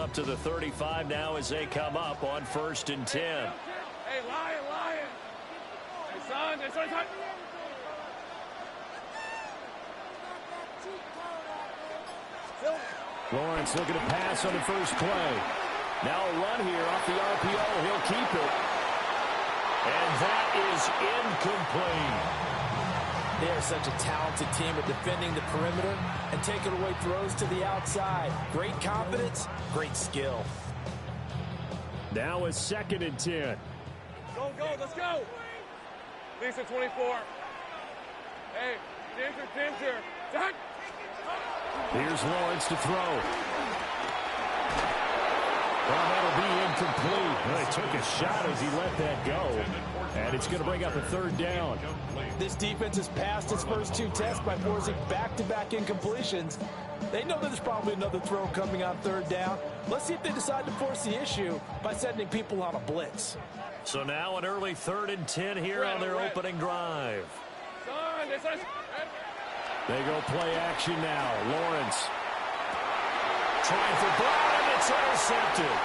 up to the 35 now as they come up on 1st and 10. Hey, Lion. Hey, son. Lawrence looking to pass on the first play. Now a run here off the RPO. He'll keep it. And that is incomplete. They are such a talented team at defending the perimeter and taking away throws to the outside. Great confidence, great skill. Now a 2nd and 10. Go, let's go. Lisa 24. Hey, Ginger. Here's Lawrence to throw. Well, that'll be incomplete. Well, he took a shot as he let that go. And it's going to bring up a 3rd down. This defense has passed its first 2 tests by forcing back-to-back incompletions. They know that there's probably another throw coming on 3rd down. Let's see if they decide to force the issue by sending people on a blitz. So now an early 3rd and 10 here on their opening drive. They go play action now. Lawrence trying for Brown, and it's intercepted.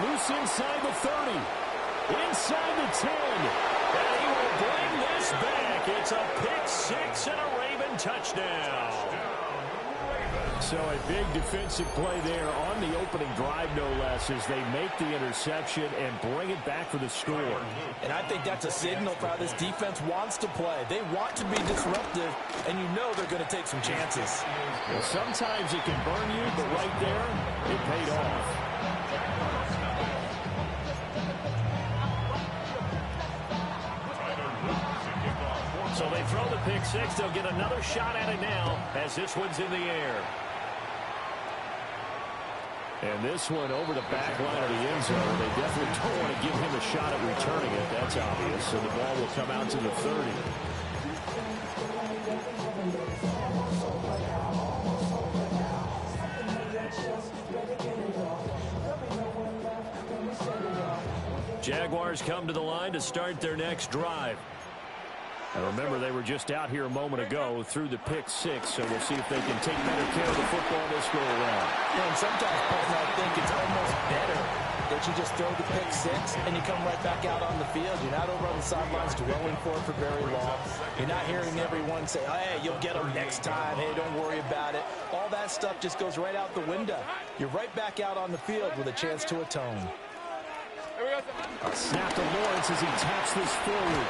Loose inside the 30. Inside the 10. And he will bring this back. It's a pick 6 and a Raven touchdown. So a big defensive play there on the opening drive, no less, as they make the interception and bring it back for the score. And I think that's a signal for how this defense wants to play. They want to be disruptive, and you know they're going to take some chances. Well, sometimes it can burn you, but right there, it paid off. So they throw the pick 6. They'll get another shot at it now as this one's in the air. And this one over the back line of the end zone. They definitely don't want to give him a shot at returning it. That's obvious. So the ball will come out to the 30. Jaguars come to the line to start their next drive. And remember, they were just out here a moment ago through the pick 6, so we'll see if they can take better care of the football this go around. And sometimes, Peyton, I think it's almost better that you just throw the pick 6 and you come right back out on the field. You're not over on the sidelines dwelling for it for very long. You're not hearing everyone say, hey, you'll get them next time. Hey, don't worry about it. All that stuff just goes right out the window. You're right back out on the field with a chance to atone. A snap to Lawrence as he taps this forward.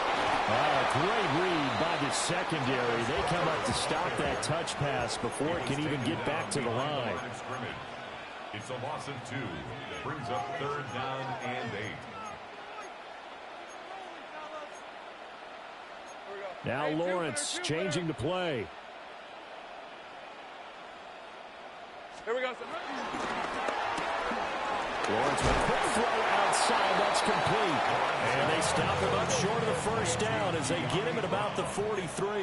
Great read by the secondary. They come up to stop that touch pass before it can even get back to the line. It's a loss of 2. Brings up 3rd down and 8. Now Lawrence changing the play. Here we go. Lawrence with a quick throw outside. That's complete. And they stop him up short of the 1st down as they get him at about the 43. A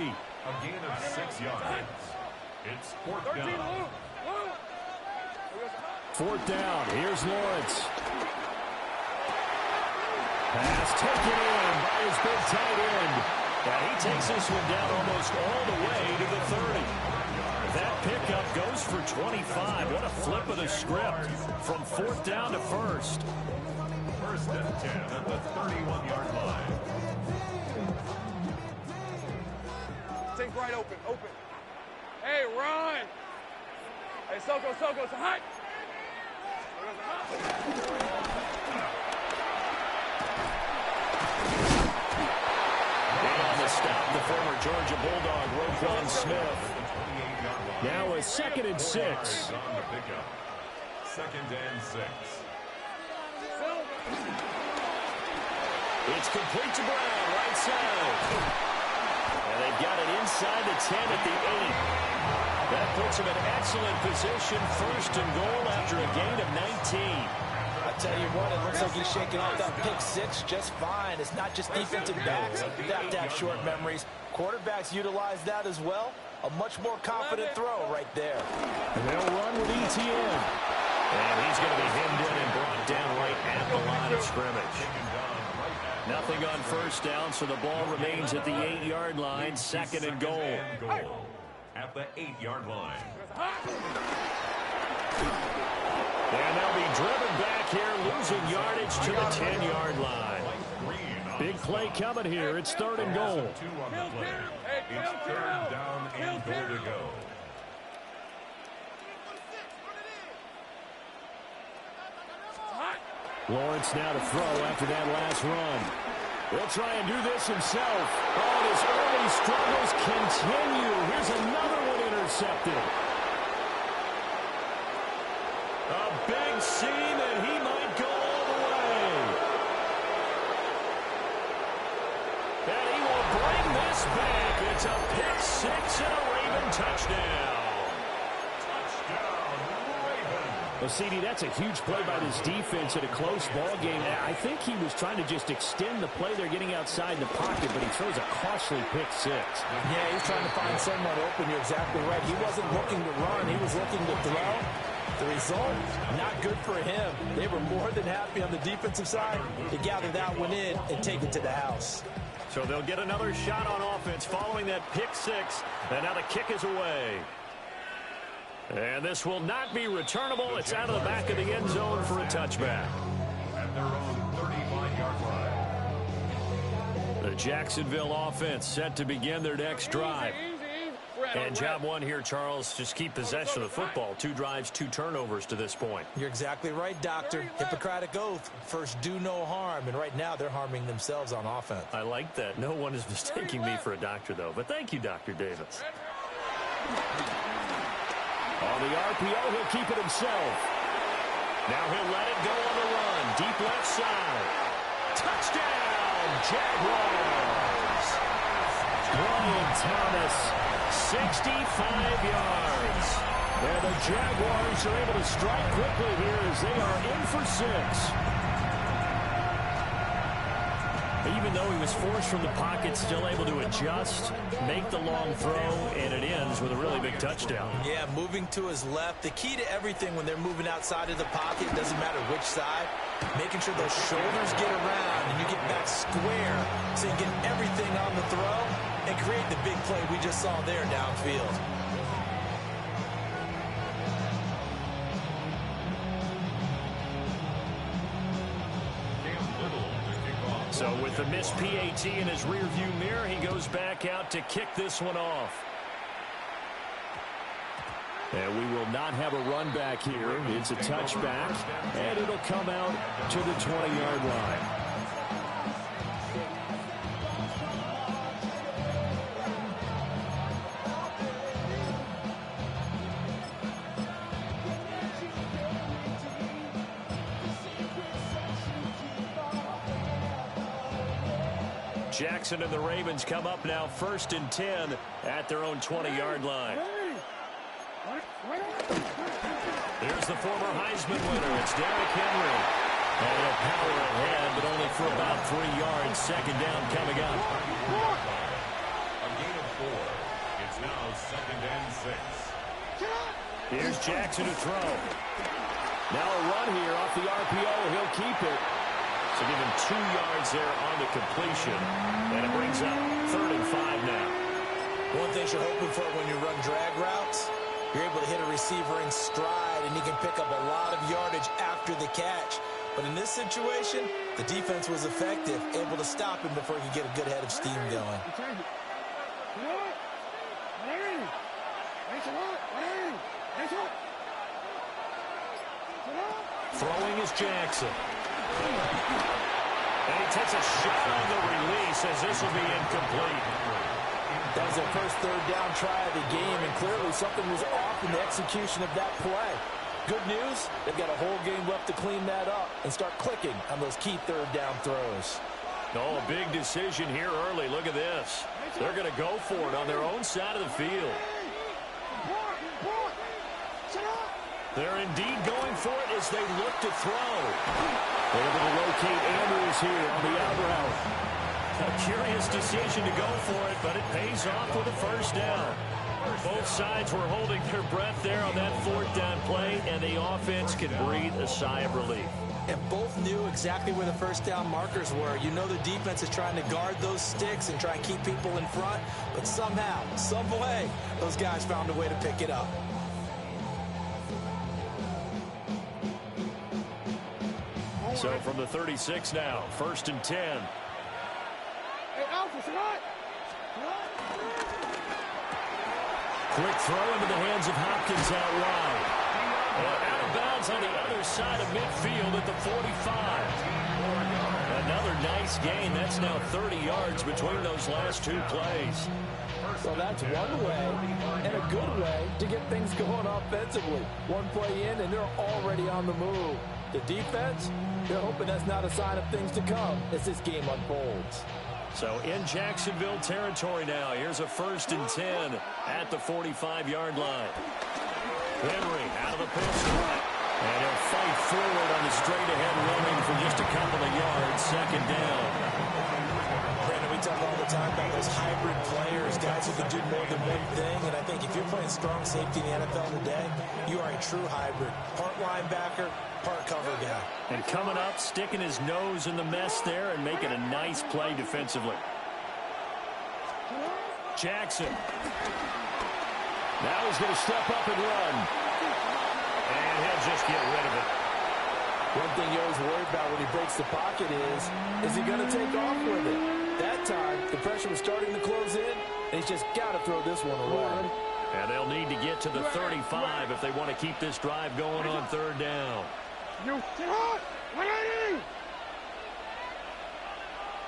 gain of 6 yards. It's 4th down. 4th down. Here's Lawrence. Pass taken in by his big tight end. And he takes this one down almost all the way to the 30. That pickup goes for 25. What a flip of the script from 4th down to 1st. 1st and 10 at the 31-yard line. Think right open. Hey, run. Hey, Soko, it's hot. And on the stop, the former Georgia Bulldog, Roquan Smith. Now a 2nd and 6. 2nd and 6. It's complete to Brown, right side. And they've got it inside the 10 at the 8. That puts him in excellent position, 1st and goal after a gain of 19. I tell you what, it looks like he's shaking off that pick 6 just fine. It's not just defensive backs that have to have short memories. Quarterbacks utilize that as well. A much more confident throw right there. And they'll run with ETN. And he's going to be hemmed in and brought down right at the line of scrimmage. Nothing on 1st down, so the ball remains at the 8-yard line, 2nd and goal. At the 8-yard line. And they'll be driven back here, losing yardage to the 10-yard line. Big play coming here. It's 3rd and goal. It's 3rd down and goal to go. Lawrence now to throw after that last run. He'll try and do this himself. Oh, his early struggles continue. Here's another one intercepted. A big seam, and he might go all the way. And he will bring this back. It's a pick six and a Raven touchdown. Well, CD, that's a huge play by this defense in a close ball game. I think he was trying to just extend the play. They're getting outside the pocket, but he throws a costly pick six. Yeah, he's trying to find someone open. You're exactly right. He wasn't looking to run. He was looking to throw. The result, not good for him. They were more than happy on the defensive side to gather that one in and take it to the house. So they'll get another shot on offense following that pick six, and now the kick is away. And this will not be returnable. It's out of the back of the end zone for a touchback. At their own 35-yard line. The Jacksonville offense set to begin their next drive. And job one here, Charles, just keep possession of the football. 2 drives, 2 turnovers to this point. You're exactly right, Doctor. Hippocratic oath. First, do no harm. And right now, they're harming themselves on offense. I like that. No one is mistaking me for a doctor, though. But thank you, Dr. Davis. On the RPO, he'll keep it himself. Now he'll let it go on the run. Deep left side. Touchdown, Jaguars. Brian Thomas, 65 yards. And the Jaguars are able to strike quickly here as they are in for 6. Even though he was forced from the pocket, still able to adjust, make the long throw, and it ends with a really big touchdown. Yeah, moving to his left. The key to everything when they're moving outside of the pocket, doesn't matter which side, making sure those shoulders get around and you get back square so you get everything on the throw and create the big play we just saw there downfield. So with the missed PAT in his rearview mirror, he goes back out to kick this one off. And we will not have a run back here. It's a touchback, and it'll come out to the 20-yard line. Jackson and the Ravens come up now 1st and 10 at their own 20-yard line. There's the former Heisman winner. It's Derrick Henry. And he'll power ahead, but only for about 3 yards. 2nd down coming up. A gain of 4. It's now 2nd and 6. Here's Jackson to throw. Now a run here off the RPO. He'll keep it. So give him 2 yards there on the completion. And it brings up 3rd and 5 now. One thing you're hoping for when you run drag routes, you're able to hit a receiver in stride, and he can pick up a lot of yardage after the catch. But in this situation, the defense was effective, able to stop him before he could get a good head of steam going. Throwing is Jackson. And he takes a shot on the release as this will be incomplete. That was their first 3rd down try of the game, and clearly something was off in the execution of that play. Good news, they've got a whole game left to clean that up and start clicking on those key 3rd down throws. Oh, a big decision here early. Look at this. They're going to go for it on their own side of the field. They're indeed going for it as they look to throw. Able to locate Andrews here on the out route. A curious decision to go for it, but it pays off with a 1st down. Both sides were holding their breath there on that 4th down play, and the offense can breathe a sigh of relief. And both knew exactly where the 1st down markers were. You know the defense is trying to guard those sticks and try and keep people in front, but somehow, some way, those guys found a way to pick it up. So from the 36 now, 1st and 10. Hey, Alpha, what? Quick throw into the hands of Hopkins out wide. Out of bounds on the other side of midfield at the 45. Another nice gain. That's now 30 yards between those last two plays. So that's one way and a good way to get things going offensively. One play in and they're already on the move. The defense, they're hoping that's not a sign of things to come as this game unfolds. So in Jacksonville territory now. Here's a 1st and 10 at the 45-yard line. Henry out of the pistol. And he'll fight forward on the straight-ahead running for just a couple of yards. 2nd down. Brandon, we talk all the time about those hybrid players, guys who can do more than one thing. And I think if you're playing strong safety in the NFL today, you are a true hybrid. Part linebacker, part cover guy. And coming up, sticking his nose in the mess there and making a nice play defensively. Jackson. Now he's going to step up and run. And he'll just get rid of it. One thing you always worry about when he breaks the pocket is he going to take off with it? That time, the pressure was starting to close in, and he's just got to throw this one away. And they'll need to get to the 35 if they want to keep this drive going on 3rd down. You what? 180!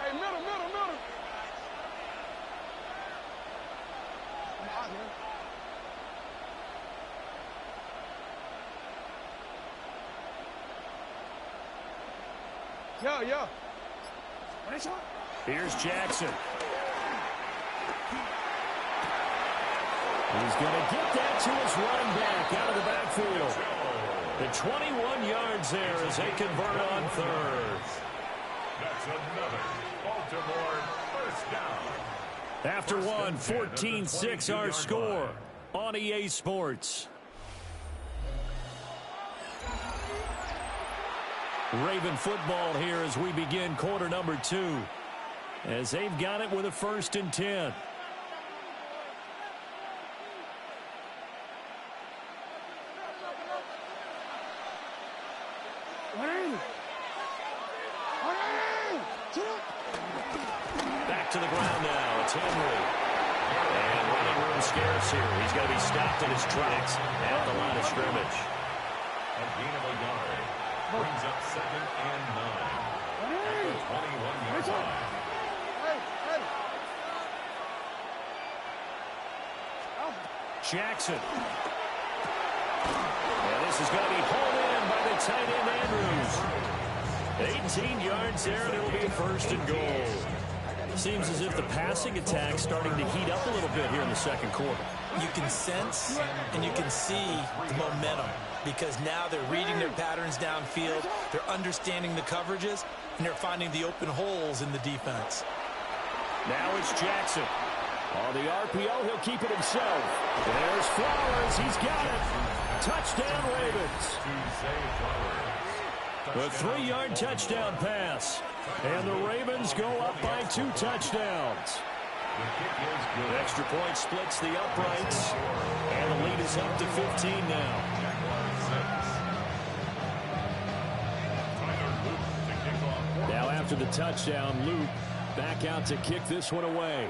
Hey, middle. Come on, man. Yeah. Here's Jackson. He's going to get that to his running back out of the backfield. The 21 yards there as they convert on 3rd. That's another Baltimore 1st down. After one, 14-6 our score on EA Sports. Raven football here as we begin quarter number 2. As they've got it with a 1st and 10. Back to the ground now. It's Henry. And running room scarce here. He's going to be stopped in his tracks at the line of scrimmage. A gain of a yard. Brings up 2nd and 9. At the 21-yard line. Jackson. And this is going to be hauled in by the tight end Andrews. 18 yards there, and it'll be a 1st and goal. Seems as if the passing attack's starting to heat up a little bit here in the 2nd quarter. You can sense and you can see the momentum because now they're reading their patterns downfield, they're understanding the coverages, and they're finding the open holes in the defense. Now it's Jackson. On the RPO, he'll keep it himself. There's Flowers. He's got it. Touchdown, Ravens. A 3-yard touchdown pass. And the Ravens go up by 2 touchdowns. The extra point splits the uprights. And the lead is up to 15 now. Now after the touchdown, Luke back out to kick this one away.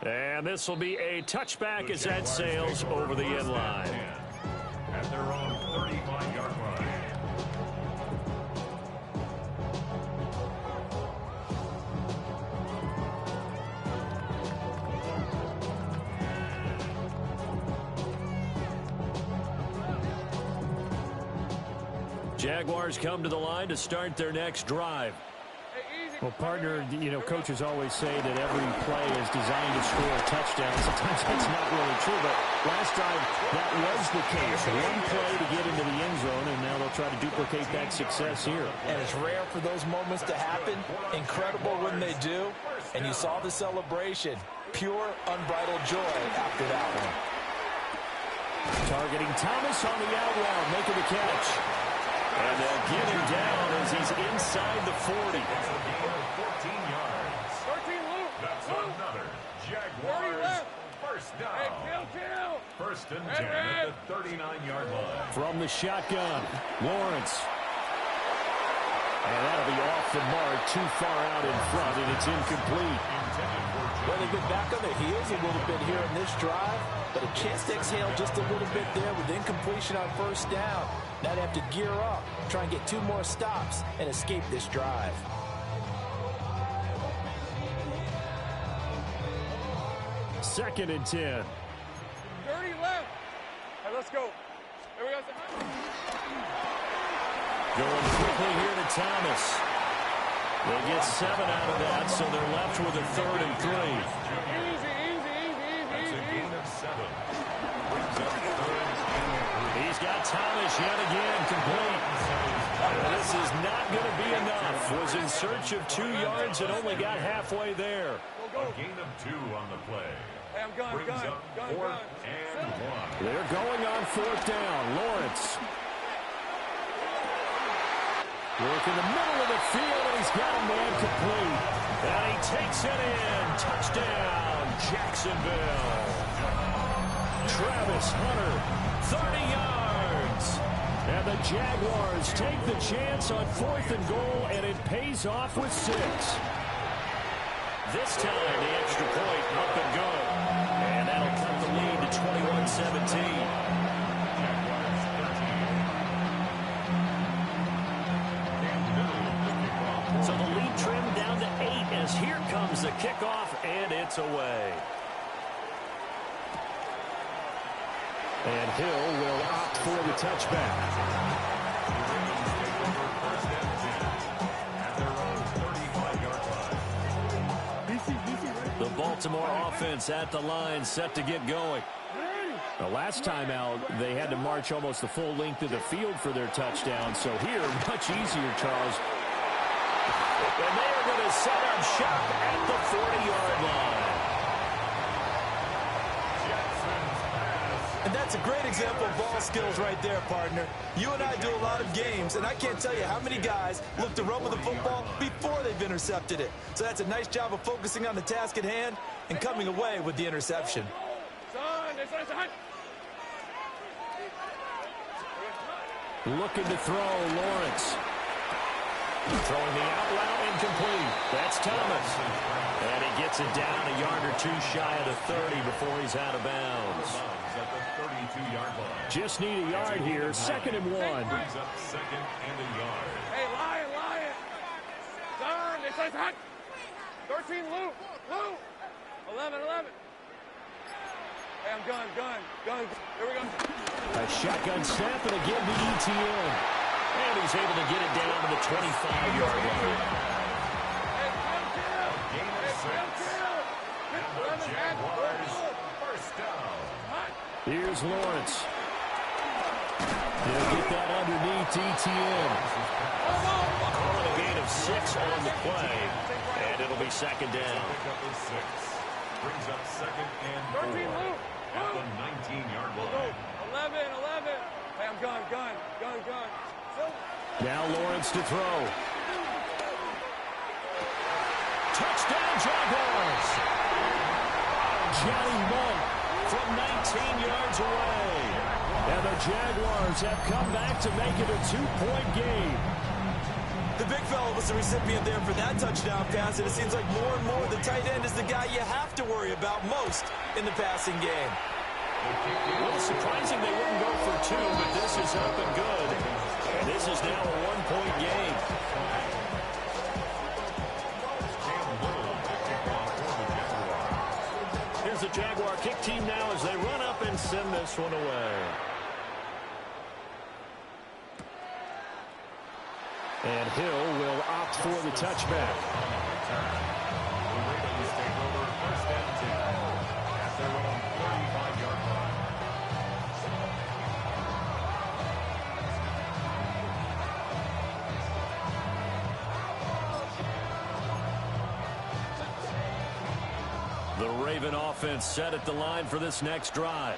And this will be a touchback as that sails over the end line. At their own 35-yard line. Jaguars come to the line to start their next drive. Well, partner, you know, coaches always say that every play is designed to score a touchdown. Sometimes that's not really true, but last drive, that was the case. One play to get into the end zone, and now they'll try to duplicate that success here. And it's rare for those moments to happen. Incredible when they do. And you saw the celebration. Pure, unbridled joy after that one. Targeting Thomas on the out route, making the catch. And they'll get him down as he's inside the 40. 14 yards. 13, Luke. That's another Jaguars First down. Hey, kill. First and 10 at the 39-yard line. From the shotgun, Lawrence. And that'll be off the mark, too far out in front, and it's incomplete. Well, they've been back on their heels a little bit here in this drive, but a chance to exhale just a little bit there with incompletion on first down. Now they have to gear up, try and get 2 more stops, and escape this drive. Second and 10. 30 left. Hey, let's go. Here we go. Going quickly here to Thomas. They get 7 out of that, so they're left with a 3rd and 3. That's a gain of 7. Brings up 3rd and 3. He's got Thomas yet again complete. This is not going to be enough. Was in search of 2 yards and only got halfway there. A gain of 2 on the play. Hey, I'm gun. Brings up 4th and 1. They're going on 4th down. Lawrence. Work in the middle of the field, and he's got a man complete. And he takes it in. Touchdown, Jacksonville. Travis Hunter, 30 yards. And the Jaguars take the chance on 4th and goal, and it pays off with 6. This time, the extra point up and good. And that'll cut the lead to 21-17. So the lead trimmed down to 8 as here comes the kickoff, and it's away. And Hill will opt for the touchback. The Baltimore offense at the line, set to get going. The last time out, they had to march almost the full length of the field for their touchdown. So here, much easier, Charles. And they are going to set up shop at the 40-yard line. And that's a great example of ball skills right there, partner. You and I do a lot of games, and I can't tell you how many guys look to run with the football before they've intercepted it. So that's a nice job of focusing on the task at hand and coming away with the interception. Looking to throw, Lawrence. Throwing the out route, incomplete. That's Thomas. And he gets it down a yard or 2 shy of the 30 before he's out of bounds. Just need a yard here. 2nd and 1. Brings up 2nd and a yard. Hey, Lion. Done. They say hot. 13, Lou. 11. Hey, I'm gun. Here we go. A shotgun snap, and again to ETN. And he's able to get it down to the 25-yard line. Hey, Gain of 6. And the Jaguars first down. Here's Lawrence. He'll get that underneath ETN. Calling a gain of 6 on the play. And it'll be 2nd down. Brings up 2nd and 4 at the 19-yard line. 11. Hey, I'm gun. Now Lawrence to throw. Touchdown, Jaguars. Johnny Munt from 19 yards away. And the Jaguars have come back to make it a 2-point game. The big fella was the recipient there for that touchdown pass, and it seems like more and more the tight end is the guy you have to worry about most in the passing game. Well, it's surprising they wouldn't go for 2, but this is up and good. And this is now a 1-point game. Here's the Jaguar kick team now as they run up and send this one away. And Hill will opt for the touchback. The Ravens take over 1st and 10 at their own 35-yard line. The Raven offense set at the line for this next drive.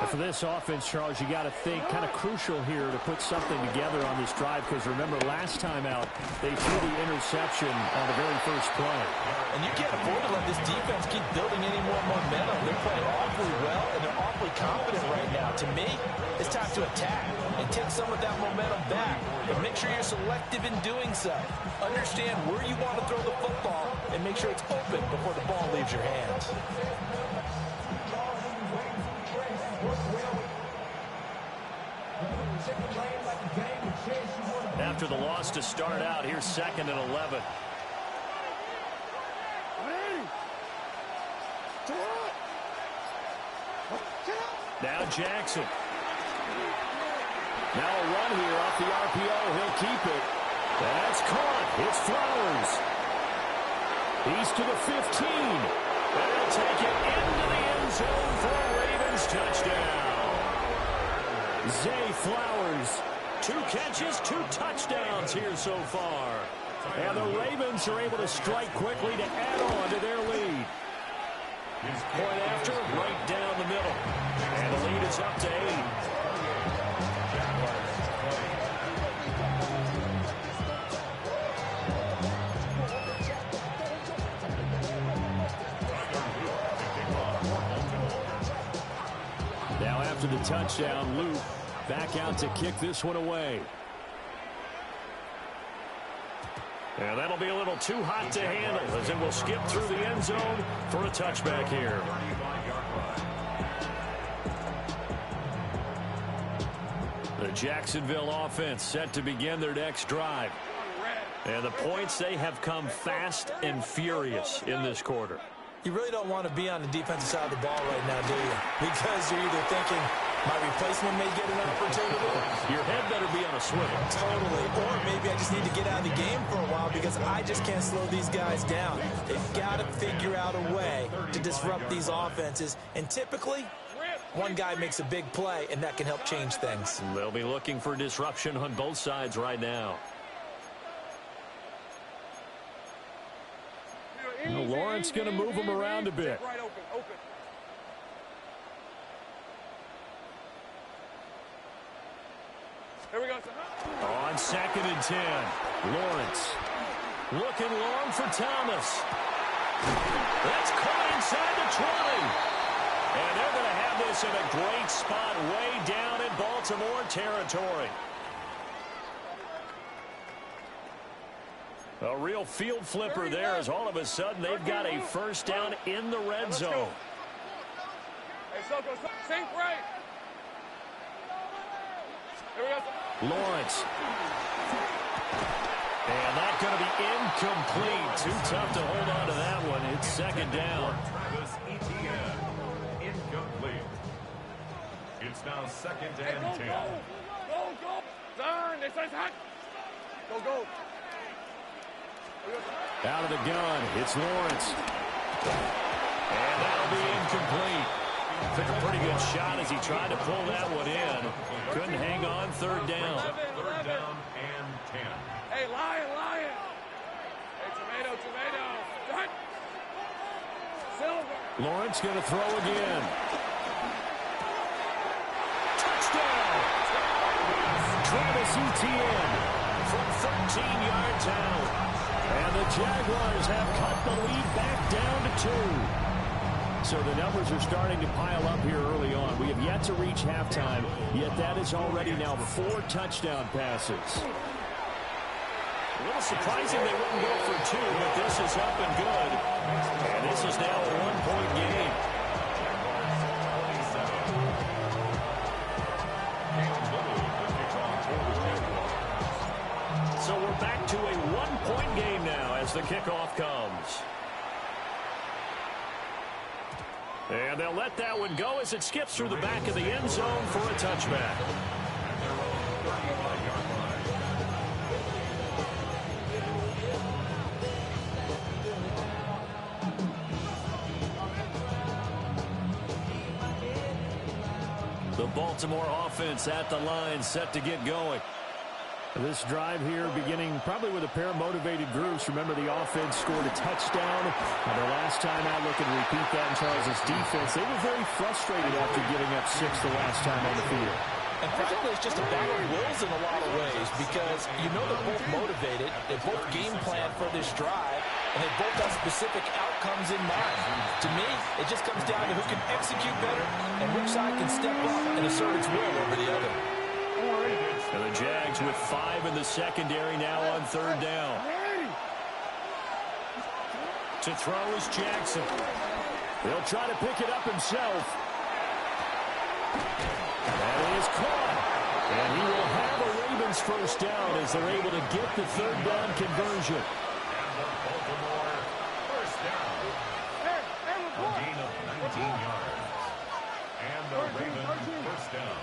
For this offense, Charles, you got to think kind of crucial here to put something together on this drive, because remember last time out they threw the interception on the very first play. And you can't afford to let this defense keep building any more momentum. They're playing awfully well, and they're awfully confident right now. To me, it's time to attack and take some of that momentum back. But make sure you're selective in doing so. Understand where you want to throw the football and make sure it's open before the ball leaves your hands. After the loss to start out, here's 2nd and 11. Now Jackson. Now a run here off the RPO. He'll keep it. That's caught. It's Flowers. He's to the 15. And he'll take it into the end zone for a Ravens touchdown. Zay Flowers. 2 catches, 2 touchdowns here so far. And the Ravens are able to strike quickly to add on to their lead. Point after, right down the middle. And the lead is up to 8. Now after the touchdown, Luke back out to kick this one away. And that'll be a little too hot to handle as it will skip through the end zone for a touchback here. The Jacksonville offense set to begin their next drive. And the points, they have come fast and furious in this quarter. You really don't want to be on the defensive side of the ball right now, do you? Because you're either thinking, my replacement may get an opportunity. Your head better be on a swivel. Totally. Or maybe I just need to get out of the game for a while because I just can't slow these guys down. They've got to figure out a way to disrupt these offenses. And typically, one guy makes a big play, and that can help change things. They'll be looking for disruption on both sides right now. Lawrence going to move him around a bit. Right open, open. Here we go. On 2nd and 10, Lawrence looking long for Thomas. That's caught inside the 20. And they're going to have this in a great spot way down in Baltimore territory. A real field flipper there as all of a sudden they've got a first down in the red zone. Hey, Soko, sink right. Here we go. Lawrence. And that's going to be incomplete. Too tough to hold on to that one. It's 2nd down. Travis Etienne, incomplete. It's now 2nd and 10. Go. Turn. This is hot. Go. Out of the gun, it's Lawrence. And that'll be incomplete. Took a pretty good shot as he tried to pull that one in. Couldn't hang on. 3rd down. 3rd down and 10. Hey, lion. Hey, tomato. Done. Silver. Lawrence going to throw again. Touchdown! Travis Etienne from 13 yards out. And the Jaguars have cut the lead back down to 2. So the numbers are starting to pile up here early on. We have yet to reach halftime, yet that is already now 4 touchdown passes. A little surprising they wouldn't go for 2, but this is up and good. And this is now a 1-point game. So we're back to a 1-point game now as the kickoff comes. And they'll let that one go as it skips through the back of the end zone for a touchback. The Baltimore offense at the line set to get going. This drive here beginning probably with a pair of motivated groups. Remember, the offense scored a touchdown. Their last time out, looking to repeat that in Charles' defense. They were very frustrated after giving up 6 the last time on the field. And frankly, it's just a battle of wills in a lot of ways because you know they're both motivated. They both game plan for this drive, and they both have specific outcomes in mind. To me, it just comes down to who can execute better and which side can step up and assert its will over the other. And the Jags with 5 in the secondary now on 3rd down. To throw is Jackson. He'll try to pick it up himself. That is caught. And he will have a Ravens first down as they're able to get the 3rd down conversion. And the Baltimore first down. A gain of 19 yards. And the Ravens first down.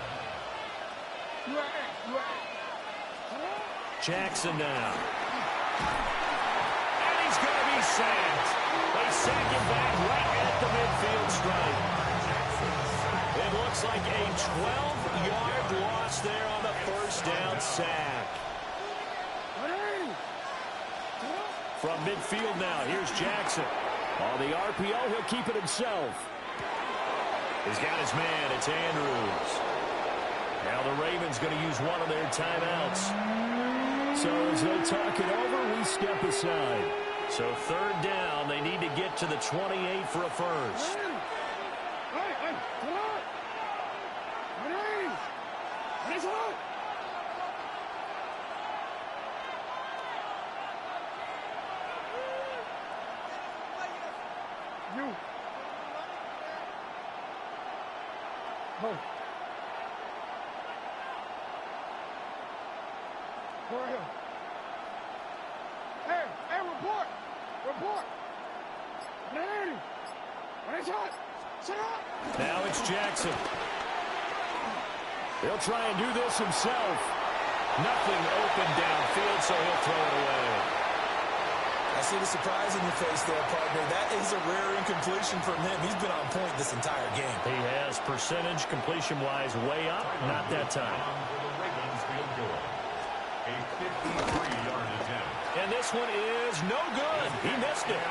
Jackson now. And he's going to be sacked. They sack him back right at the midfield stripe. It looks like a 12-yard loss there on the first down sack. From midfield now, here's Jackson. On the RPO, he'll keep it himself. He's got his man. It's Andrews. Now the Ravens going to use one of their timeouts. So as they talk it over, we step aside. So 3rd down, they need to get to the 28 for a first. Now it's Jackson. He'll try and do this himself. Nothing open downfield, so he'll throw it away. I see the surprise in your face there, partner. That is a rare incompletion from him. He's been on point this entire game. He has percentage completion-wise way up. Not that time. For the Ravens field goal. A 53-yard attempt. And this one is no good. He missed it.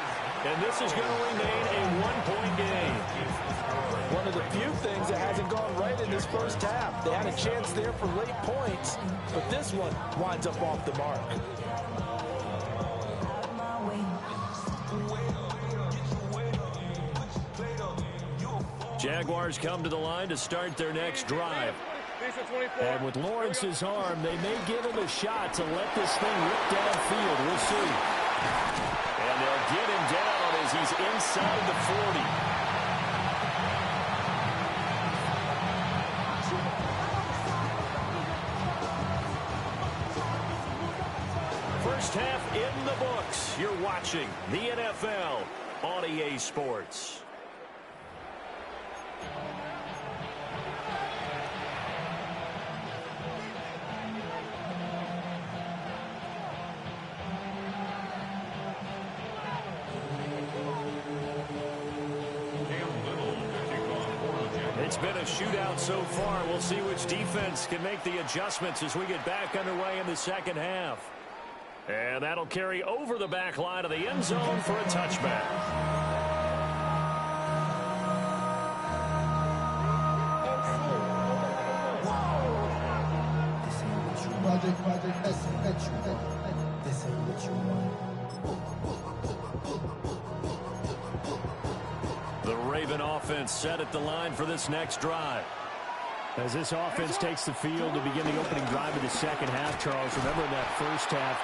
And this is going to remain a 1-point game. One of the few things that hasn't gone right in this first half. They had a chance there for late points, but this one winds up off the mark. Jaguars come to the line to start their next drive. And with Lawrence's arm, they may give him a shot to let this thing rip downfield. We'll see. And they'll get him down as he's inside the 40. First half in the books. You're watching the NFL on EA Sports. It's been a shootout so far. We'll see which defense can make the adjustments as we get back underway in the second half. And that'll carry over the back line of the end zone for a touchback. This ain't what you want. The Raven offense set at the line for this next drive. As this offense takes the field to begin the opening drive of the second half, Charles, remember in that first half,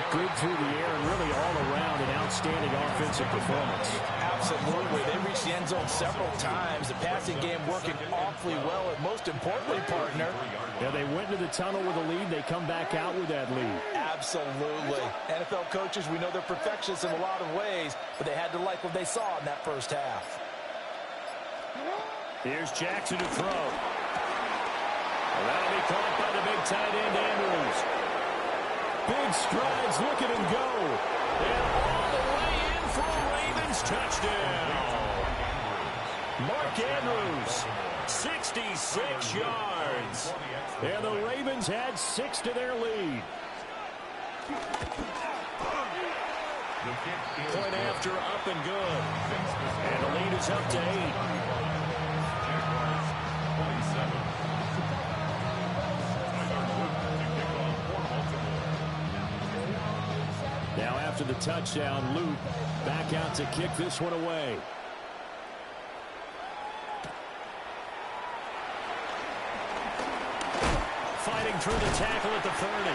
good through the air and really all around an outstanding offensive performance. Absolutely. They reached the end zone several times. The passing game working awfully well. And most importantly, partner, Yeah, they went into the tunnel with a lead. They come back out with that lead. absolutely. NFL coaches, we know they're perfectionists in a lot of ways, but they had to like what they saw in that first half. Here's Jackson to throw. Well, that'll be caught by the big tight end, Andrews. Big strides, look at him go. And all the way in for a Ravens touchdown. Mark Andrews, 66 yards. And the Ravens had 6 to their lead. Point after, up and good. And the lead is up to 8. Jaguars 27. Now after the touchdown, Luke back out to kick this one away. Fighting through the tackle at the 30.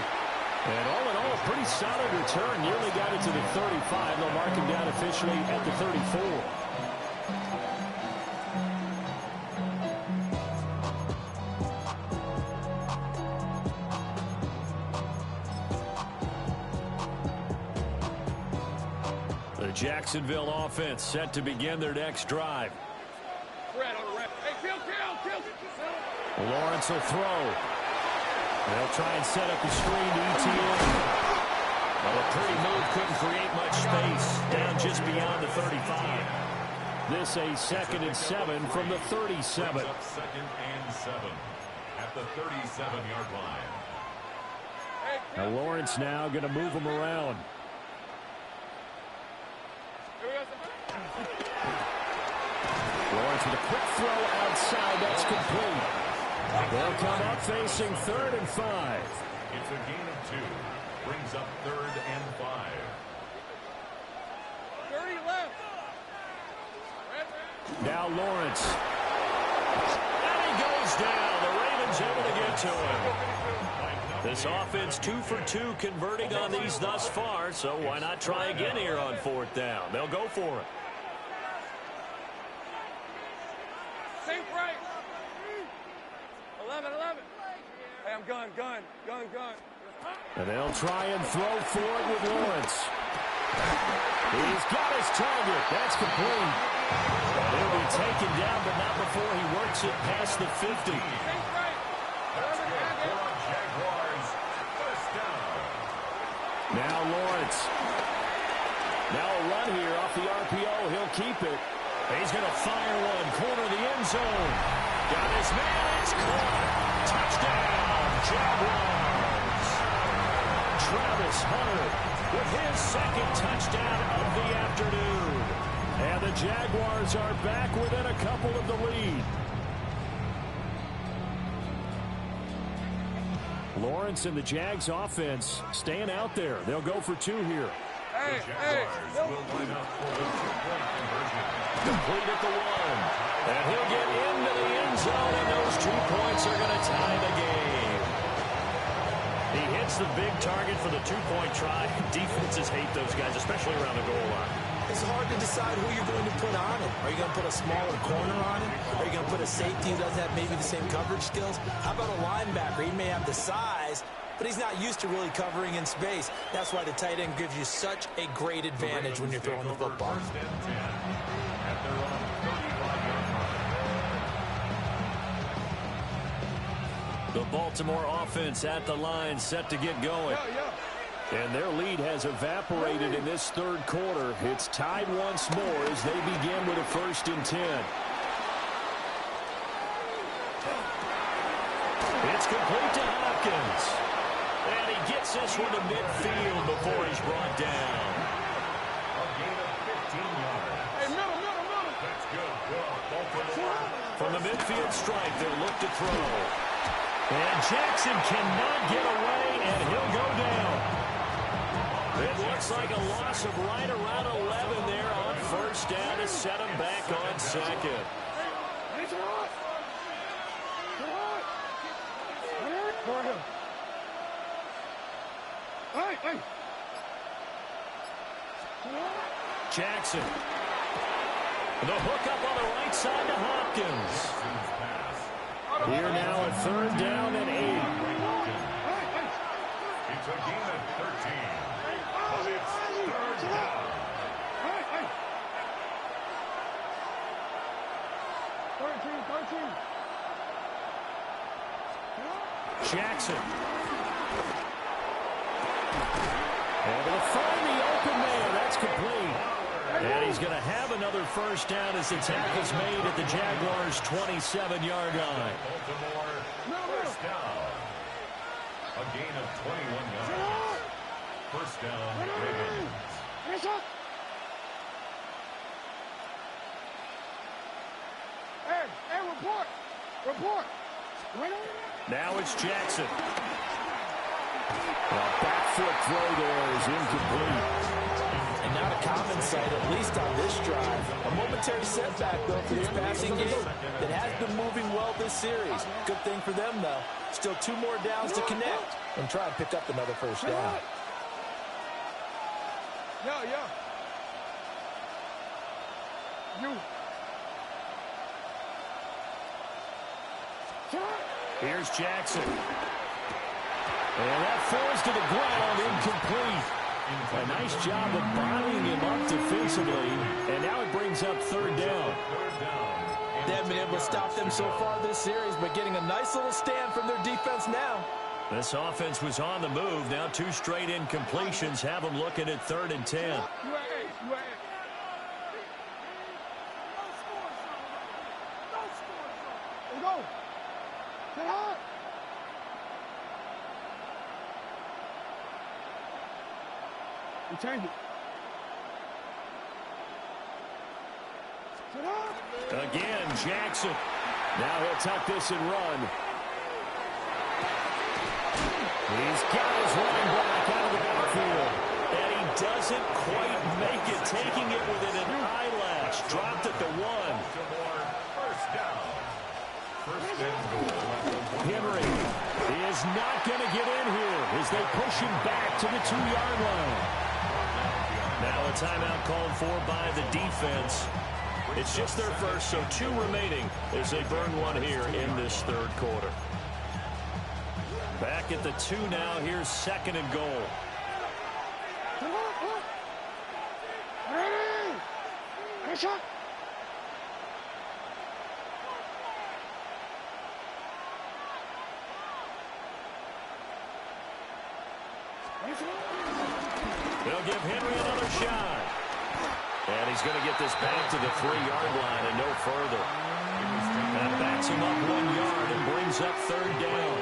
And all in all, a pretty solid return. Nearly got it to the 35. They'll mark him down officially at the 34. The Jacksonville offense set to begin their next drive. Lawrence will throw. They'll try and set up the screen to ETN. Well, a pretty move couldn't create much space. Down just beyond the 35. This a 2nd and 7 from the 37. 2nd and 7 at the 37-yard line. Now Lawrence now going to move him around. Lawrence with a quick throw outside. That's complete. They'll come up facing 3rd and 5. It's a gain of 2. Brings up 3rd and 5. 30 left. Now Lawrence. And he goes down. The Ravens able to get to him. This offense 2 for 2 converting on these thus far, so why not try again here on 4th down? They'll go for it. Same right. 11. Hey, I'm gun. And they'll try and throw for it with Lawrence. He's got his target. That's complete. And he'll be taken down, but not before he works it past the 50. Now Lawrence. Now a run here off the RPO. He'll keep it. He's going to fire one. Corner of the end zone. Got his man. It's caught. Touchdown, Jaguars. Travis Hunter with his 2nd touchdown of the afternoon. And the Jaguars are back within a couple of the lead. Lawrence and the Jags offense staying out there. They'll go for 2 here. The Jaguars will line up for the 2-point conversion. Complete at the 1. And he'll get into the end zone, and those 2 points are going to tie the game. He hits the big target for the 2-point try. Defenses hate those guys, especially around the goal line. It's hard to decide who you're going to put on it. Are you going to put a smaller corner on it? Are you going to put a safety who doesn't have maybe the same coverage skills? How about a linebacker? He may have the size, but he's not used to really covering in space. That's why the tight end gives you such a great advantage when you're throwing the football. 1st and 10 at their own 35-yard line. The Baltimore offense at the line, set to get going. And their lead has evaporated in this 3rd quarter. It's tied once more as they begin with a 1st and 10. It's complete to Hopkins. And he gets this one to midfield before he's brought down. A gain of 15 yards. Hey, middle. That's good. Baltimore. From the midfield stripe, they'll look to throw. And Jackson cannot get away, and he'll go down. It looks like a loss of right around 11 there on 1st down to set him back on 2nd. Jackson. The hook up on the right side to Hopkins. Here now at 3rd down and 8. It's a gain of 13. But it's 3rd down. 13. Jackson. Able to find the open man. That's complete. And he's going to have another 1st down as the tackle's made at the Jaguars' 27-yard line. Baltimore, 1st down. A gain of 21 yards. Now it's Jackson. Back foot throw there is incomplete. And not a common sight, at least on this drive. A momentary setback, though, for this passing game that has been moving well this series. Good thing for them, though. Still 2 more downs to connect and try and pick up another first down. Yeah. You. Here's Jackson. And that falls to the ground, incomplete. A nice job of bodying him up defensively, and now it brings up 3rd down. They haven't been able to stop them so far this series, but getting a nice little stand from their defense now. This offense was on the move. Now 2 straight incompletions have them looking at 3rd and 10. You at 8. Let's go. Get hot. We change it. Get hot. Again, Jackson. Now he'll tuck this and run. He's got his running back out of the backfield. And he doesn't quite make it, taking it within an eyelash. Dropped at the 1. First down. First and goal. Henry is not going to get in here as they push him back to the 2-yard line. Now a timeout called for by the defense. It's just their first, so 2 remaining as they burn 1 here in this 3rd quarter. Back at the 2 now. Here's 2nd and goal. Ready. Nice shot. They'll give Henry another shot. And he's going to get this back to the 3-yard line and no further. That backs him up 1 yard and brings up 3rd down.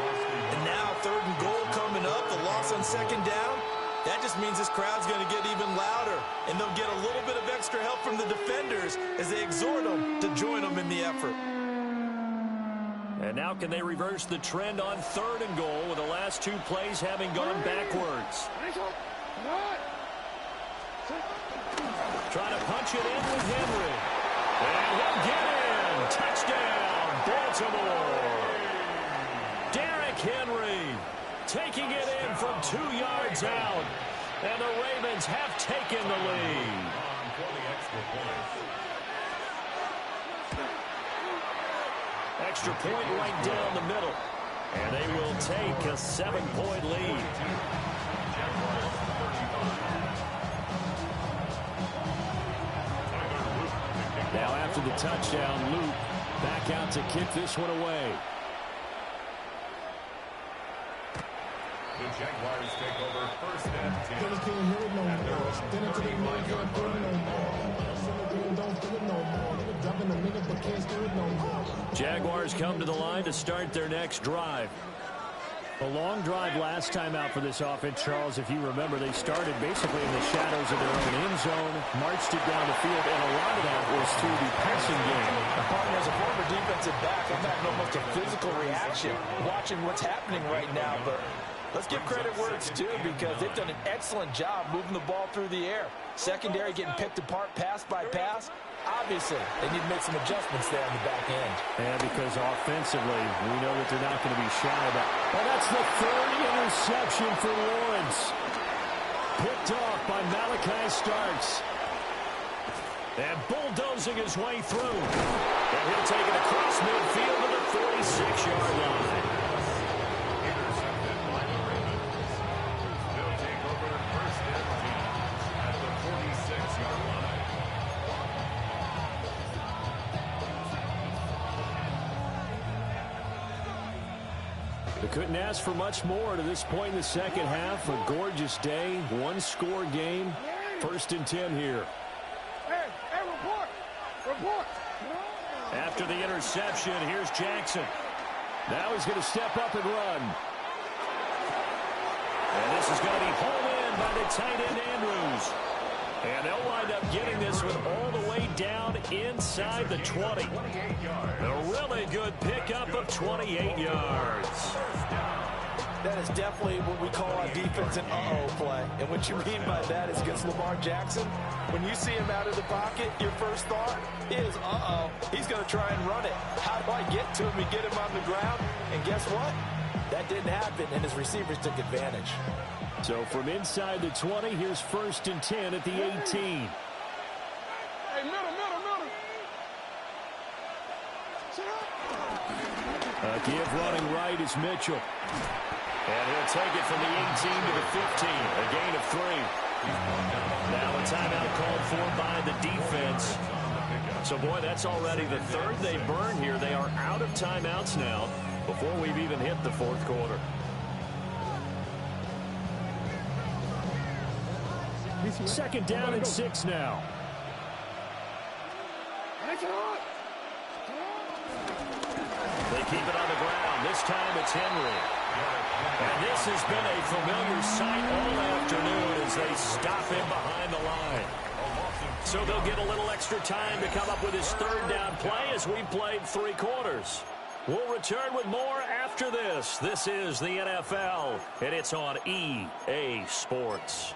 And now 3rd and goal coming up, the loss on 2nd down. That just means this crowd's going to get even louder, and they'll get a little bit of extra help from the defenders as they exhort them to join them in the effort. And now can they reverse the trend on 3rd and goal with the last 2 plays having gone backwards? Trying to punch it in with Henry. And he'll get in. Touchdown, Baltimore. Derrick Henry taking it in from 2 yards out. And the Ravens have taken the lead. Extra point right down the middle. And they will take a 7-point lead. Now after the touchdown, Luke back out to kick this one away. The Jaguars take over 1st and 10. Then he can't hear it no more. Then into the man can't do it no more. Don't do it no more. Nigga dubbing a nigga but can't do it no more. Jaguars come to the line to start their next drive. A long drive last time out for this offense, Charles. If you remember, they started basically in the shadows of their own end zone, marched it down the field, and a lot of that was through the passing game. Partner, as a former defensive back, I'm having almost a physical reaction watching what's happening right now. But let's give credit where it's due because they've done an excellent job moving the ball through the air. Secondary getting picked apart pass by pass. Obviously, they need to make some adjustments there on the back end. And because offensively, we know that they're not going to be shy about. Oh, that's the 3rd interception for Lawrence. Picked off by Malachi Starks. And bulldozing his way through. And he'll take it across midfield to the 46-yard line. Intercepted by the Ravens. They'll take over 1st and 10 at the 46-yard line. They couldn't ask for much more to this point in the second half. A gorgeous day, 1-score game. 1st and 10 here. Hey, report. Report. After the interception, here's Jackson. Now he's going to step up and run. And this is going to be hauled in by the tight end, Andrews. And they'll wind up getting this one all the way down inside the 20. A really good pickup of 28 yards. That is definitely what we call on defense an uh-oh play. And what you mean by that is against Lamar Jackson, when you see him out of the pocket, your first thought is, uh-oh, he's going to try and run it. How do I get to him and get him on the ground? And guess what? That didn't happen, and his receivers took advantage. So from inside the 20, here's 1st and 10 at the 18. Hey, middle. Give running right is Mitchell. And he'll take it from the 18 to the 15, a gain of 3. Now a timeout called for by the defense. So, boy, that's already the 3rd they burn here. They are out of timeouts now before we've even hit the 4th quarter. Second down and 6 now. They keep it on the ground. This time it's Henry. And this has been a familiar sight all afternoon as they stop him behind the line. So they'll get a little extra time to come up with his 3rd down play as we played 3 quarters. We'll return with more after this. This is the NFL, and it's on EA Sports.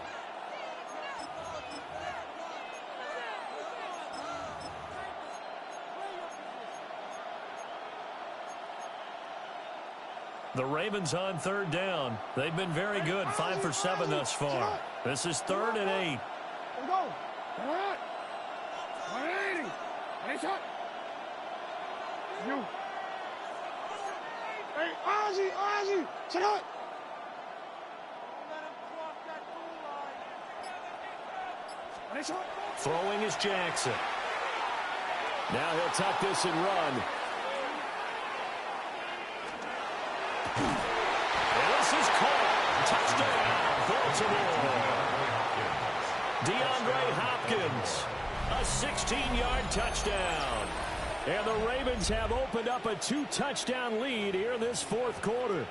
The Ravens on 3rd down. They've been very good, 5 for 7 thus far. This is 3rd and 8. Let's go. All right. 180. Nice shot. You. Hey, Ozzy. Sit up. Nice shot. Throwing is Jackson. Now he'll tuck this and run. And this is caught. Touchdown, Baltimore. DeAndre Hopkins, a 16-yard touchdown. And the Ravens have opened up a 2-touchdown lead here in this 4th quarter.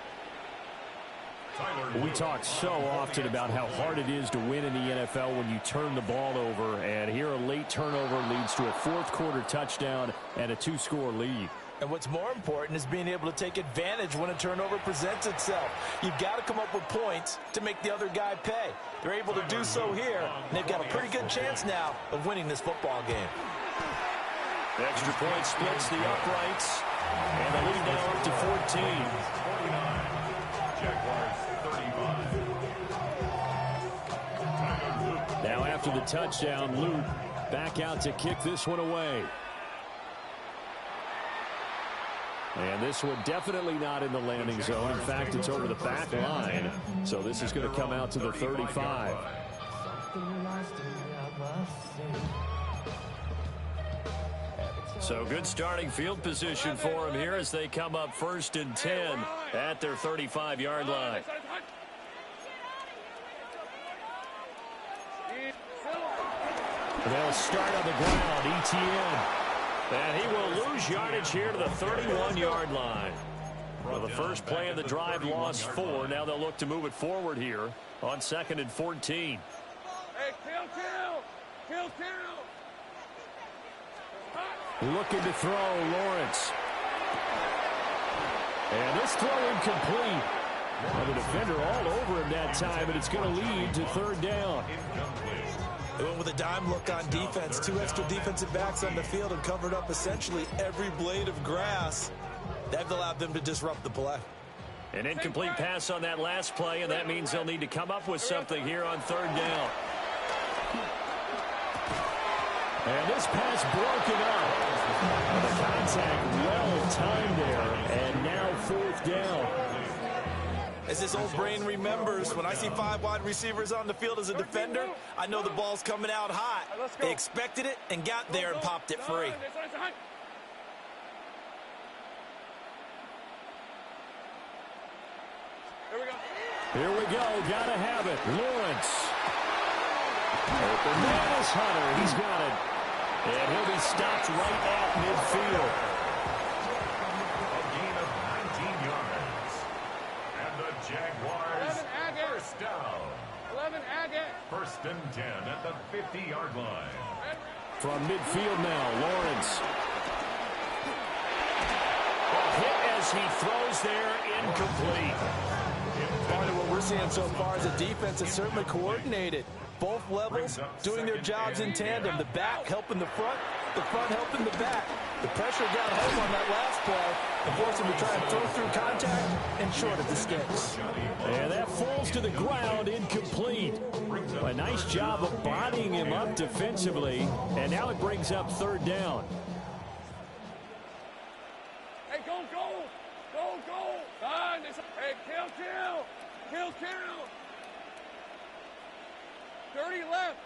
We talk so often about how hard it is to win in the NFL when you turn the ball over. And here a late turnover leads to a 4th quarter touchdown and a 2-score lead. And what's more important is being able to take advantage when a turnover presents itself. You've got to come up with points to make the other guy pay. They're able to do so here, and they've got a pretty good chance now of winning this football game. Extra point splits the uprights, and the lead now up to 14. Now after the touchdown, Luke back out to kick this one away. And this one definitely not in the landing zone. In fact, it's over the back line. So this is going to come out to the 35. So good starting field position for him here as they come up 1st and 10 at their 35-yard line. They'll start on the ground, Etienne. And he will lose yardage here to the 31-yard line. Well, the first play of the drive lost 4. Now they'll look to move it forward here on 2nd and 14. Hey, kill. Looking to throw, Lawrence. And this throw incomplete. Well, the defender all over him that time, and it's going to lead to 3rd down. They went with a dime look on defense. 2 extra defensive backs on the field and covered up essentially every blade of grass. That allowed them to disrupt the play. An incomplete pass on that last play, and that means they'll need to come up with something here on 3rd down. And this pass broken up. The contact well timed there, and now 4th down. As his old brain remembers, when I see 5 wide receivers on the field as a defender, I know the ball's coming out hot. They expected it and got there and popped it free. Here we go. Gotta have it. Lawrence. Open man is Hunter. He's got it. And he'll be stopped right at midfield. A gain of 19 yards. And the Jaguars 1st down. 11 Aggies. First and 10 at the 50-yard line. From midfield now, Lawrence. Hit as he throws there, incomplete. Part of what we're seeing so far is the defense is certainly coordinated. Both levels doing their jobs in tandem. The back helping the front helping the back. The pressure got home on that last play and forced him to try and throw through contact and short of the sticks. And that falls to the ground, incomplete. A nice job of bodying him up defensively, and now it brings up third down. Hey, go. Hey, kill. 30 left.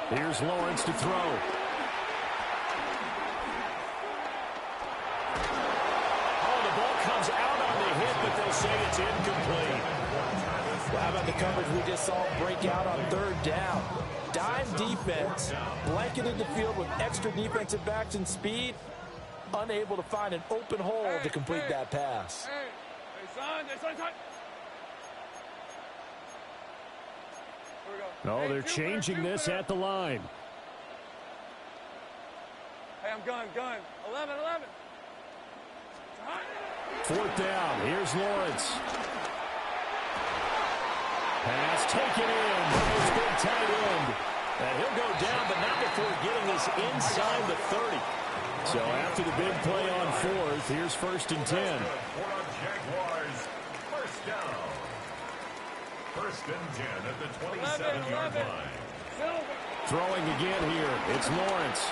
Here's Lawrence to throw. Oh, the ball comes out on the hit, but they'll say it's incomplete. Well, how about the coverage we just saw break out on third down? Dime defense, blanketed the field with extra defensive backs and speed, unable to find an open hole to complete that pass. Hey, son. Oh, they're changing this at the line. Hey, I'm gun. 11. Fourth down. Here's Lawrence. Pass taken in. It's big tight end. And he'll go down, but not before getting this inside the 30. So after the big play on fourth, here's first and 10. Jaguars, first down. First and 10 at the 27-yard line. Throwing again here. It's Lawrence.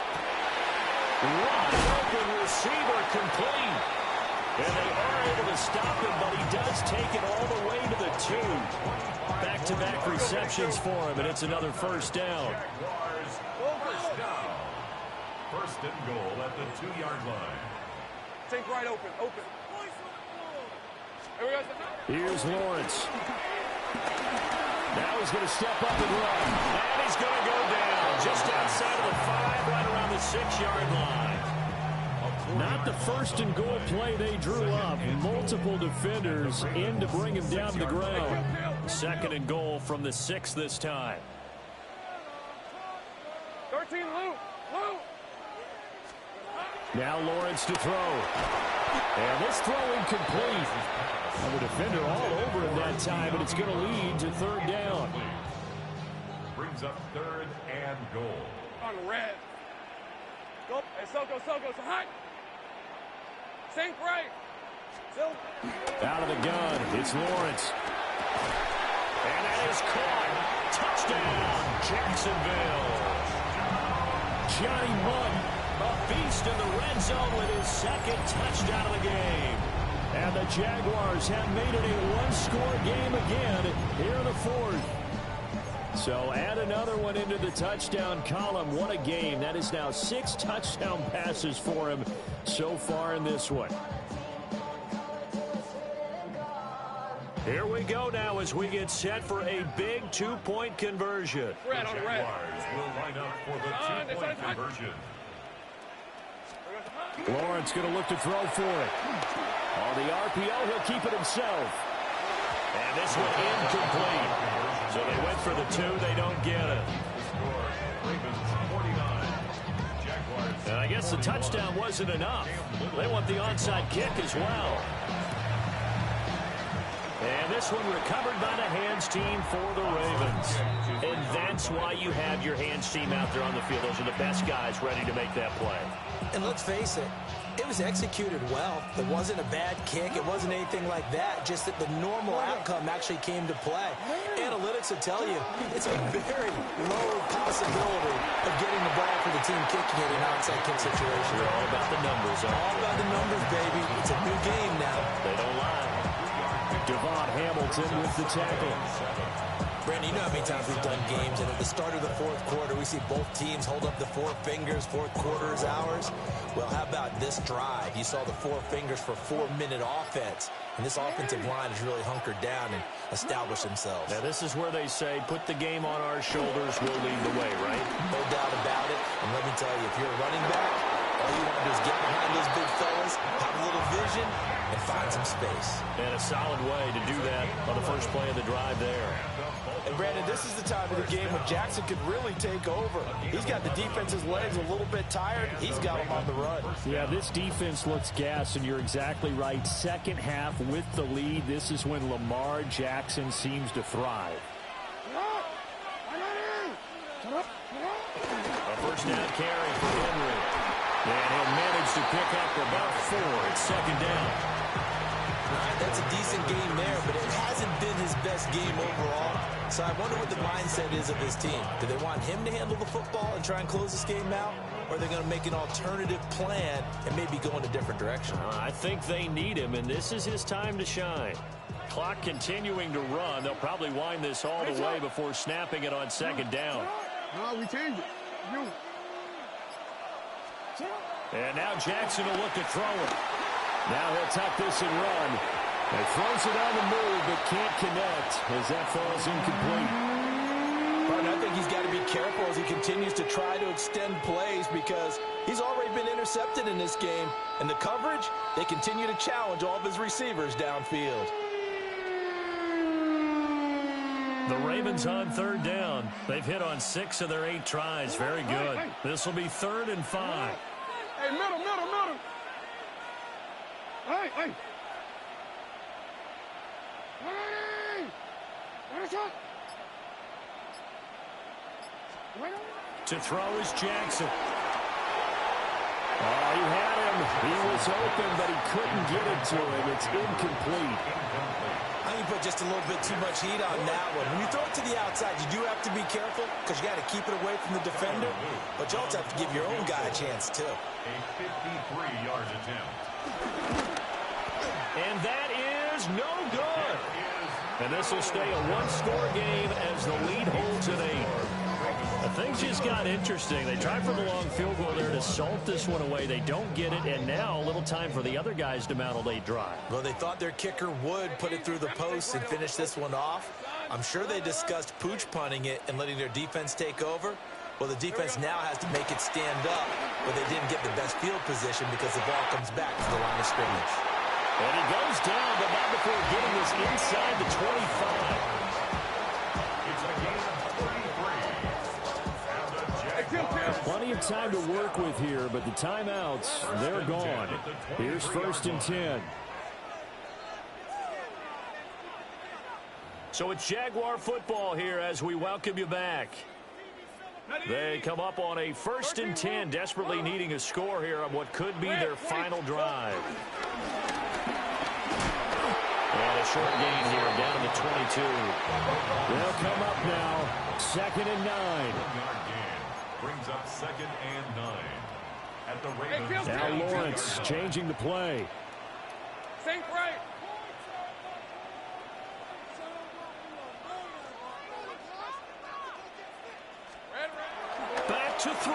Wide open receiver complete. And they are able to stop him, but he does take it all the way to the 2. Back-to-back receptions for him, and it's another first down. Jaguars, first down. First and goal at the 2-yard line. Take right open. Here we go. Here's Lawrence. Now he's going to step up and run. And he's going to go down just outside of the 5, right around the 6-yard line. Not the first and goal play they drew up. Multiple defenders in to bring him down to the ground. Second and goal from the 6 this time. 13, Lou. Now Lawrence to throw. And this throw incomplete. And the defender all over him that time, but it's going to lead to third down. Brings up third and goal. On the red. Go. Hey, Soko. So hot. Sink right. Out of the gun, it's Lawrence. And that is caught. Touchdown, Jacksonville. Johnny Munn, A beast in the red zone with his second touchdown of the game. and the Jaguars have made it a one-score game again here in the fourth. So add another one into the touchdown column. What a game. That is now 6 touchdown passes for him so far in this one. Here we go now as we get set for a big 2-point conversion. Red on the red. Jaguars will line up for the 2-point conversion. Lawrence going to look to throw for it. On the RPO, he'll keep it himself. And this one incomplete. So they went for the 2. They don't get it. And I guess the touchdown wasn't enough. They want the onside kick as well. And this one recovered by the hands team for the Ravens. And that's why you have your hands team out there on the field. Those are the best guys ready to make that play. And let's face it, it was executed well. It wasn't a bad kick. It wasn't anything like that. Just that the normal outcome actually came to play. Analytics will tell you it's a very low possibility of getting the ball for the team kicking it in an onside kick situation. They're all about the numbers. All about the numbers, baby. It's a new game now. They don't lie. Devon Hamilton with the tackle. Brandon, you know how many times we've done games, and at the start of the fourth quarter, we see both teams hold up the 4 fingers, fourth quarter is ours. Well, how about this drive? You saw the 4 fingers for 4-minute offense, and this offensive line has really hunkered down and established themselves. Now, this is where they say, put the game on our shoulders, we'll lead the way, right? No doubt about it, and let me tell you, if you're a running back, all you want to do is get behind those big fellas, have a little vision, and find some space. And a solid way to do that on the first play of the drive there. And Brandon, this is the time of the game when Jackson could really take over. He's got the defense's legs a little bit tired. He's got them on the run. Yeah, this defense looks gassed, and you're exactly right. Second half with the lead, this is when Lamar Jackson seems to thrive. A first down carry for Henry. And he'll manage to pick up about 4. It's second down. All right, that's a decent game there, but it hasn't been his best game overall. So I wonder what the mindset is of his team. Do they want him to handle the football and try and close this game out? Or are they going to make an alternative plan and maybe go in a different direction? I think they need him, and this is his time to shine. Clock continuing to run. They'll probably wind this all the way before snapping it on second down. No, we changed it. And now Jackson will look to throw it. Now he'll tuck this and run. And throws it on the move, but can't connect as that falls incomplete. But I think he's got to be careful as he continues to try to extend plays because he's already been intercepted in this game. And the coverage, they continue to challenge all of his receivers downfield. The Ravens on third down. They've hit on 6 of their 8 tries. Very good. This will be 3rd and 5. Hey, middle. Hey. To throw is Jackson. Oh, he had him. He was open, but he couldn't get it to him. It's incomplete. I think you put just a little bit too much heat on that one. When you throw it to the outside, you do have to be careful because you got to keep it away from the defender, but you also have to give your own guy a chance, too. A 53-yard attempt. And that is no good. And this will stay a one-score game as the lead holds at 8. Things just got interesting. They tried for the long field goal there to salt this one away. They don't get it, and now a little time for the other guys to mount a late drive. Well, they thought their kicker would put it through the post and finish this one off. I'm sure they discussed pooch punting it and letting their defense take over. Well, the defense now has to make it stand up, but they didn't get the best field position because the ball comes back to the line of scrimmage. And he goes down, but not before getting this inside the 25. It's a gain of 33. Plenty of time to work with here, but the timeouts, they're gone. Here's 1st and 10. So it's Jaguar football here as we welcome you back. They come up on a 1st and 10, desperately needing a score here on what could be their final drive. And a short gain here down to the 22. They'll come up now, 2nd and 9. Brings up 2nd and 9. At the Ravens. Now Lawrence changing the play. Sink right. Back to throw.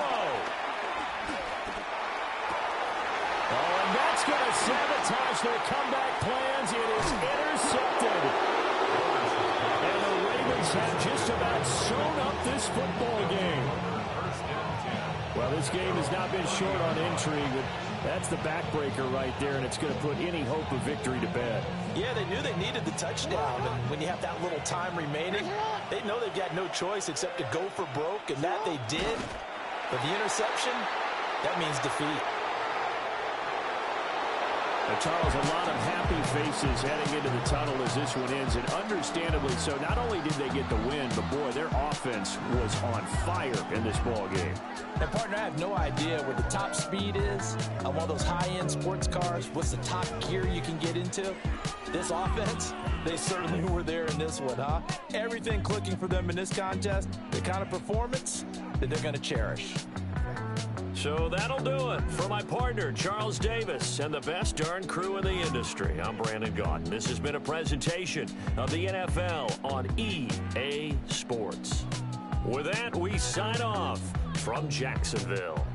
Oh, and that's going to sabotage their comeback plans. It is intercepted. And the Ravens have just about sewn up this football game. Well, this game has not been short on intrigue, but that's the backbreaker right there, and it's going to put any hope of victory to bed. Yeah, they knew they needed the touchdown, and when you have that little time remaining, they know they've got no choice except to go for broke, and that they did. But the interception, that means defeat. Now, Charles, a lot of happy faces heading into the tunnel as this one ends, and understandably so. Not only did they get the win, but, boy, their offense was on fire in this ball game. And, partner, I have no idea where the top speed is on one of those high-end sports cars. What's the top gear you can get into? This offense, they certainly were there in this one, huh? Everything clicking for them in this contest, the kind of performance that they're going to cherish. So that'll do it for my partner, Charles Davis, and the best darn crew in the industry. I'm Brandon Gaudin. This has been a presentation of the NFL on EA Sports. With that, we sign off from Jacksonville.